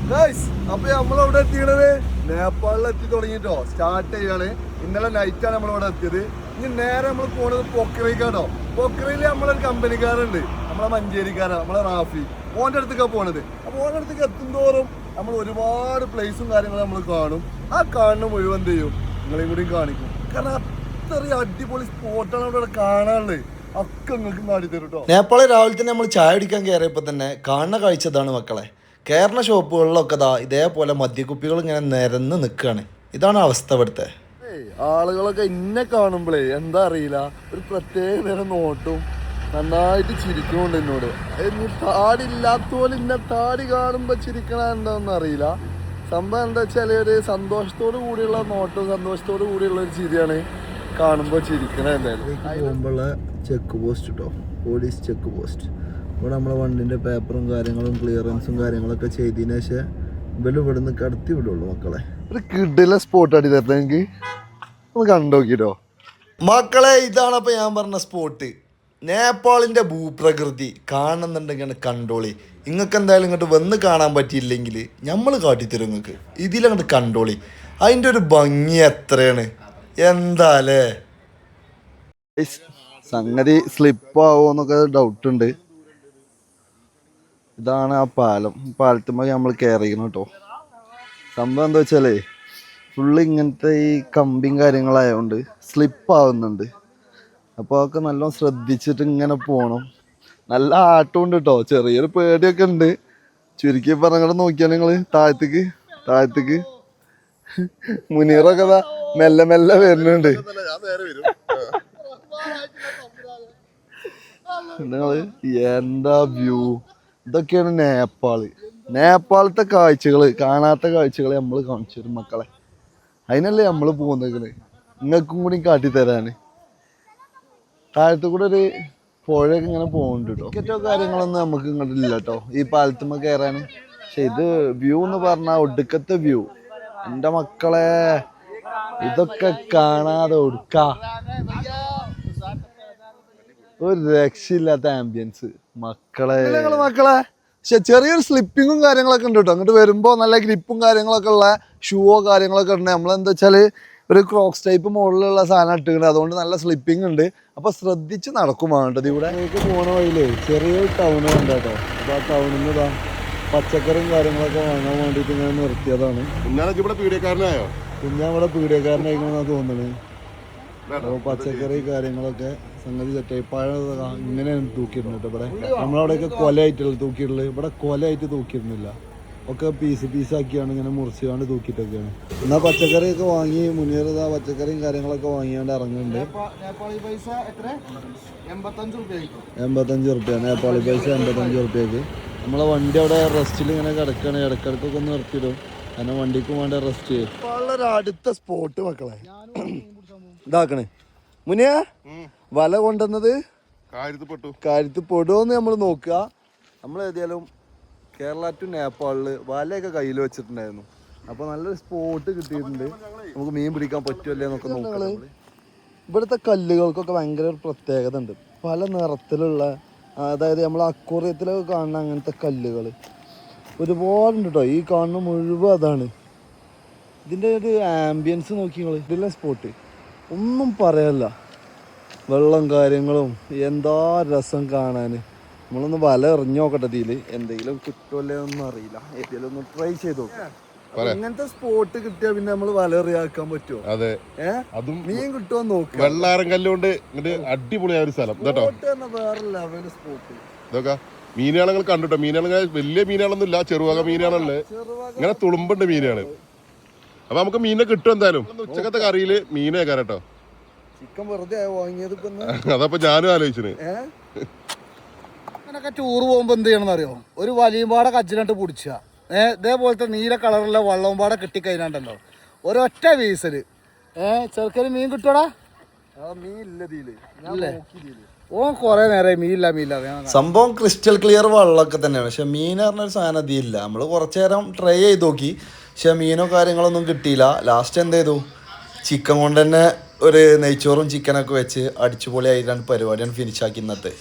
അപ്പൊ നമ്മളവിടെ എത്തിക്കണത് നേപ്പാളിൽ എത്തി തുടങ്ങിട്ടോ, സ്റ്റാർട്ട് ചെയ്യാണ്. ഇന്നലെ നൈറ്റാണ് നമ്മളിവിടെ എത്തിയത്. ഇനി നേരെ നമ്മൾ പോണത് പൊക്രയിക്കാട്ടോ. പൊക്രയിൽ നമ്മളൊരു കമ്പനിക്കാരുണ്ട്, നമ്മളെ മഞ്ചേരിക്കാരാണ്, നമ്മളെ റാഫി. ഓൻ്റെ അടുത്തേക്കാണ് പോണത്. അപ്പോൾ ഓൻ്റെ അടുത്തേക്ക് എത്തുന്തോറും നമ്മൾ ഒരുപാട് പ്ലേസും കാര്യങ്ങളും നമ്മൾ കാണും. ആ കാണുന്ന മുഴുവൻ എന്ത് ചെയ്യും, നിങ്ങളെയും കൂടി കാണിക്കും. കാരണം അത്രയും അടിപൊളി സ്പോട്ടാണ് അവിടെ കാണാനുള്ളത്. ഒക്കെ നിങ്ങൾക്ക് കാണിത്തരും കേട്ടോ. നേപ്പാളിൽ രാവിലെ തന്നെ നമ്മൾ ചായ കുടിക്കാൻ കയറിയപ്പോൾ തന്നെ കാണുന്ന കാഴ്ചതാണ് മക്കളെ. കയറുന്ന ഷോപ്പുകളിലൊക്കെ ഇതേപോലെ മദ്യക്കുപ്പികൾ ഇങ്ങനെ നിരന്ന് നിൽക്കുകയാണ്. ഇതാണ് അവസ്ഥ ഇവിടുത്തെ. ആളുകളൊക്കെ ഇന്നെ കാണുമ്പോഴേ എന്താ അറിയില്ല, ഒരു പ്രത്യേക തരം നോട്ടും നന്നായിട്ട് ചിരിക്കുന്നുണ്ട് എന്നോട്. താടി ഇല്ലാത്ത പോലെ ഇന്നെ താടി കാണുമ്പോ ചിരിക്കണ എന്താണെന്ന് അറിയില്ല. സംഭവം എന്താ വെച്ചാൽ ഒരു സന്തോഷത്തോടു കൂടിയുള്ള നോട്ടും സന്തോഷത്തോടു കൂടിയുള്ള ഒരു ചിരിയാണ് കാണുമ്പോൾ ചിരിക്കണ. എന്തായാലും പോകുമ്പോഴുള്ള ചെക്ക് പോസ്റ്റ് കേട്ടോ, പോലീസ് ചെക്ക് പോസ്റ്റ്. ഇവിടെ നമ്മളെ വണ്ടിൻ്റെ പേപ്പറും കാര്യങ്ങളും ക്ലിയറൻസും കാര്യങ്ങളൊക്കെ ചെയ്തതിന് ശേഷം ഇവിടുന്ന് കടത്തി വിടുള്ളൂ മക്കളെ. ഒരു കിഡിലെ സ്പോട്ട് അടി തരണമെങ്കിൽ ഒന്ന് കണ്ടോക്കിട്ടോ മക്കളെ. ഇതാണ് അപ്പോൾ ഞാൻ പറഞ്ഞ സ്പോട്ട്. നേപ്പാളിൻ്റെ ഭൂപ്രകൃതി കാണുന്നുണ്ടെങ്കിൽ കണ്ടോളി. നിങ്ങൾക്ക് എന്തായാലും ഇങ്ങോട്ട് വന്ന് കാണാൻ പറ്റിയില്ലെങ്കിൽ നമ്മൾ കാട്ടിത്തരും നിങ്ങൾക്ക്. ഇതിലങ്ങോട്ട് കണ്ടോളി, അതിൻ്റെ ഒരു ഭംഗി എത്രയാണ്. എന്താ അല്ലേ സംഗതി സ്ലിപ്പാവോന്നൊക്കെ ഡൗട്ടുണ്ട്. ഇതാണ് ആ പാലം. പാലത്തുമ്പോൾ നമ്മൾ കയറിയിരുന്നു കേട്ടോ. സംഭവം എന്താ വെച്ചാലേ ഫുള്ള് ഇങ്ങനത്തെ ഈ കമ്പിയും കാര്യങ്ങളായതുകൊണ്ട് സ്ലിപ്പാവുന്നുണ്ട്. അപ്പോൾ അതൊക്കെ നല്ലോണം ശ്രദ്ധിച്ചിട്ട് ഇങ്ങനെ പോകണം. നല്ല ആട്ടമുണ്ട് കേട്ടോ, ചെറിയൊരു പേടിയൊക്കെ ഉണ്ട്. ചുരുക്കി പറഞ്ഞ നോക്കിയാൽ നിങ്ങൾ താഴത്തേക്ക് മുനീറൊക്കെ മെല്ലെ മെല്ലെ വരുന്നുണ്ട്. നിങ്ങള് എന്താ വ്യൂ. ഇതൊക്കെയാണ് നേപ്പാളത്തെ കാഴ്ചകൾ. കാണാത്ത കാഴ്ചകൾ നമ്മൾ കാണിച്ചു തരും മക്കളെ. അതിനല്ലേ നമ്മൾ പോകുന്നത്, നിങ്ങൾക്കും കൂടി കാട്ടിത്തരാന്. താഴത്തു കൂടെ ഒരു പുഴയൊക്കെ ഇങ്ങനെ പോകുന്നുണ്ട് കേട്ടോ. ടിക്കറ്റോ കാര്യങ്ങളൊന്നും നമുക്ക് ഇങ്ങോട്ടില്ല കേട്ടോ ഈ പാലത്തുമ്മ കയറാൻ. പക്ഷെ ഇത് വ്യൂ എന്ന് പറഞ്ഞാൽ ഒടുക്കത്തെ വ്യൂ. എൻ്റെ മക്കളെ ഇതൊക്കെ കാണാതെ ഒരു രക്ഷയില്ലാത്ത ആംബിയൻസ് മക്കളെ. പക്ഷെ ചെറിയൊരു സ്ലിപ്പിങ്ങും കാര്യങ്ങളൊക്കെ ഉണ്ട് കേട്ടോ. അങ്ങോട്ട് വരുമ്പോൾ നല്ല ഗ്രിപ്പും കാര്യങ്ങളൊക്കെ ഉള്ള ഷൂവോ കാര്യങ്ങളൊക്കെ ഉണ്ട്. നമ്മളെന്താ വെച്ചാൽ ഒരു ക്രോക്സ് ടൈപ്പ് മുകളിലുള്ള സാധനം ഇട്ടിട്ടുണ്ട്, അതുകൊണ്ട് നല്ല സ്ലിപ്പിംഗ് ഉണ്ട്. അപ്പോൾ ശ്രദ്ധിച്ച് നടക്കും വേണ്ടത്. ഇവിടെ പോണ വഴിയിലേ ചെറിയൊരു ടൗൺ ഉണ്ട് കേട്ടോ. അപ്പോൾ ആ ടൗണിൽ നിന്ന് പച്ചക്കറിയും കാര്യങ്ങളൊക്കെ വാങ്ങാൻ വേണ്ടിയിട്ട് ഇങ്ങനെ നിർത്തിയതാണ്. കുഞ്ഞാ ഇവിടെ പീഡിയക്കാരനായിരിക്കണമെന്നാണ് തോന്നുന്നത്. അപ്പോൾ പച്ചക്കറി കാര്യങ്ങളൊക്കെ സംഗതി സെറ്റായി. പഴം ഇങ്ങനെ തൂക്കിയിട്ടുണ്ട് ഇവിടെ. നമ്മളവിടെയൊക്കെ കൊലയായിട്ടുള്ള തൂക്കിയിട്ടുള്ളത്, ഇവിടെ കൊലയായിട്ട് തൂക്കിയിരുന്നില്ല. ഒക്കെ പീസാക്കിയാണ് ഇങ്ങനെ മുറിച്ചുകൊണ്ട് തൂക്കിയിട്ടൊക്കെയാണ്. എന്നാൽ പച്ചക്കറിയൊക്കെ വാങ്ങി മുന്നേറ പച്ചക്കറിയും കാര്യങ്ങളൊക്കെ വാങ്ങിയാണ്ട് ഇറങ്ങുന്നുണ്ട്. 85 റുപ്യ നേപ്പാളി പൈസ. 85 റുപ്യക്ക് നമ്മളെ വണ്ടി അവിടെ റെസ്റ്റിൽ ഇങ്ങനെ കിടക്കുകയാണ്. ഇടക്കിടക്കൊക്കെ ഒന്ന് നിർത്തിയിടും, കാരണം വണ്ടിക്കും വേണ്ട റെസ്റ്റ് ചെയ്യും. വളരെ അടുത്ത സ്പോട്ട് മക്കളെ ഇതാക്കണേ. മുന്നേ വല കൊണ്ടുവന്നത് കാര്യത്തിൽ പെടുമെന്ന് നമ്മൾ നോക്കുക. നമ്മൾ ഏതായാലും കേരള ടു നേപ്പാളിൽ വലയൊക്കെ കയ്യിൽ വെച്ചിട്ടുണ്ടായിരുന്നു. അപ്പോൾ നല്ലൊരു സ്പോട്ട് കിട്ടിയിട്ടുണ്ട്. നമുക്ക് മീൻ പിടിക്കാൻ പറ്റുമല്ലേ എന്നൊക്കെ നോക്കാം. ഇവിടുത്തെ കല്ലുകൾക്കൊക്കെ ഭയങ്കര ഒരു പ്രത്യേകത ഉണ്ട്. പല നിറത്തിലുള്ള, അതായത് നമ്മൾ അക്വേറിയത്തിലൊക്കെ കാണുന്ന അങ്ങനത്തെ കല്ലുകൾ ഒരുപാടുണ്ട് കേട്ടോ. ഈ കാണുന്ന മുഴുവൻ അതാണ്. ഇതിൻ്റെ ഒരു ആംബിയൻസ് നോക്കി നിങ്ങൾ. ഇതിലെ സ്പോട്ട് ഒന്നും പറയാനില്ല. വെള്ളം കാര്യങ്ങളും എന്താ രസം കാണാൻ. നമ്മളൊന്ന് വല എറിഞ്ഞു നോക്കട്ടെ. ഇതിൽ എന്തെങ്കിലും കിട്ടുമല്ലേ ഒന്നും അറിയില്ല. ഏതെങ്കിലും ഒന്ന് ട്രൈ ചെയ്ത് നോക്കാം. ഇങ്ങനത്തെ സ്പോട്ട് കിട്ടിയാ പിന്നെ നമ്മൾ വല എറിയാക്കാൻ പറ്റുമോ? അതെ, മീൻ കിട്ടുമോ നോക്കാം. വെള്ളാരം കല്ലുകൊണ്ട് അടിപൊളിയായ ഒരു സ്ഥലം കേട്ടോ. വേറെ ലെവല് സ്പോട്ട്. ഇതൊക്കെ മീനുകൾ കണ്ടിട്ടോ. മീനുകൾ വലിയ മീനുകളൊന്നും ഇല്ല, ചെറുവക മീനുകളല്ലേ. ഇങ്ങനെ തുളുമ്പുണ്ട് മീനുകള്. അപ്പൊ നമുക്ക് മീനെ കിട്ടും എന്തായാലും. ഉച്ചക്കത്തെ കറിയില് മീനെ കേട്ടോ. ചിക്കൻ വെറുതെ വാങ്ങിയത്. അതപ്പൊ ഞാനും ആലോചിച്ചത്. അങ്ങനൊക്കെ ടൂർ പോകുമ്പോ എന്ത് ചെയ്യണമെന്ന് അറിയോ? ഒരു വലിയമ്പാടെ കച്ചിലിട്ട് പിടിച്ച ഇതേപോലത്തെ നീല കളറുള്ള വള്ളമ്പാടെ കിട്ടിക്കഴിഞ്ഞാണ്ടല്ലോ ഒരൊറ്റ വീസല് ചെറുക്കന് മീൻ കിട്ടൂടാ. ഓ കൊറേ നേരം മീനില്ല. സംഭവം ക്രിസ്റ്റൽ ക്ലിയർ വെള്ളമൊക്കെ തന്നെയാണ്. പക്ഷെ മീൻ പറഞ്ഞൊരു സാധനം അതില്ല. നമ്മൾ കുറച്ചു നേരം ട്രൈ ചെയ്ത് നോക്കി, പക്ഷെ മീനോ കാര്യങ്ങളൊന്നും കിട്ടിയില്ല. ലാസ്റ്റ് എന്ത് ചെയ്തു, ചിക്കൻ കൊണ്ട് തന്നെ ഒരു നെയ്ച്ചോറും ചിക്കനൊക്കെ വെച്ച് അടിച്ചുപൊളിയായിട്ടാണ് പരിപാടിയാണ് ഫിനിഷാക്കി ഇന്നത്തെ.